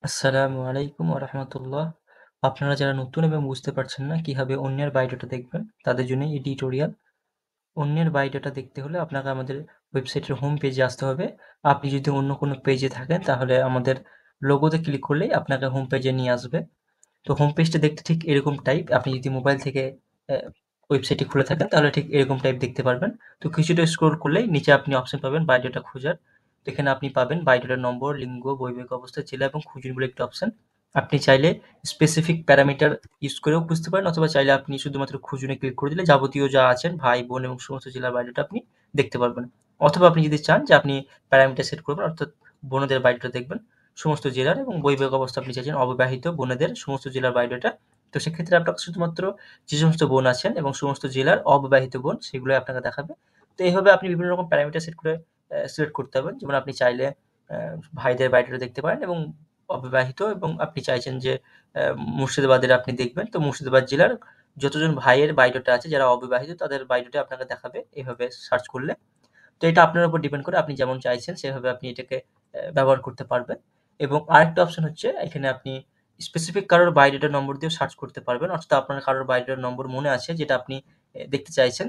আসসালামু আলাইকুম ওয়া রাহমাতুল্লাহ। আপনারা যারা নতুন এবং বুঝতে পারছেন না কিভাবে অন্যের বায়োডাটা দেখবেন, তাদের জন্য এই টিউটোরিয়াল। অন্যের বায়োডাটা দেখতে হলে আপনাকে আমাদের ওয়েবসাইটের হোম পেজে আসতে হবে। আপনি যদি অন্য কোনো পেজে থাকেন তাহলে আমাদের লোগোতে ক্লিক করলেই আপনাকে হোম পেজে নিয়ে আসবে। তো হোম পেজটা দেখতে ঠিক এরকম টাইপ। আপনি যদি মোবাইল থেকে অ্যা ওয়েবসাইটটি খুলে থাকেন তাহলে ঠিক এরকম টাইপ দেখতে পারবেন। তো কিছুটা স্ক্রল করলেই নিচে আপনি অপশন পাবেন বায়োডাটা খোঁজার। তো এখানে আপনি পাবেন বায়োডাটার নম্বর, লিঙ্গ, বৈবাহিক অবস্থা, জেলা এবং খুঁজুন বলে একটা অপশন। আপনি চাইলে স্পেসিফিক প্যারামিটার ইউজ করেও খুঁজতে পারেন অথবা চাইলে আপনি শুধুমাত্র খুঁজুনে ক্লিক করে দিলে যাবতীয় যা আছেন ভাই, বোন এবং সমস্ত জেলার বায়োডাটা আপনি দেখতে পারবেন। অথবা আপনি যদি চান যে আপনি প্যারামিটার সেট করবেন অর্থাৎ বোনদের বায়োডাটা দেখবেন সমস্ত জেলার এবং বৈবাহিক অবস্থা আপনি চাইছেন অবিবাহিত বোনেদের সমস্ত জেলার বায়োডাটা। তো সেক্ষেত্রে আপনাকে শুধুমাত্র যে সমস্ত বোন আছেন এবং সমস্ত জেলার অবিবাহিত বোন সেগুলোই আপনাকে দেখাবে। তো এইভাবে আপনি বিভিন্ন রকম প্যারামিটার সেট করে সিলেক্ট করতে পারবেন। যেমন আপনি চাইলে ভাইদের বায়োডাটা দেখতে পারেন এবং অবিবাহিত এবং আপনি চাইছেন যে মুর্শিদাবাদের আপনি দেখবেন। তো মুর্শিদাবাদ জেলার যতজন ভাইয়ের বায়োডাটা আছে যারা অবিবাহিত তাদের বায়োডাটা আপনাকে দেখাবে এভাবে সার্চ করলে। তো এটা আপনার উপর ডিপেন্ড করে আপনি যেমন চাইছেন সেভাবে আপনি এটাকে ব্যবহার করতে পারবেন। এবং আরেকটা অপশন হচ্ছে এখানে আপনি স্পেসিফিক কারোর বায়োডাটা নম্বর দিয়েও সার্চ করতে পারবেন। অর্থাৎ আপনার কারোর বায়োডাটার নম্বর মনে আছে যেটা আপনি দেখতে চাইছেন।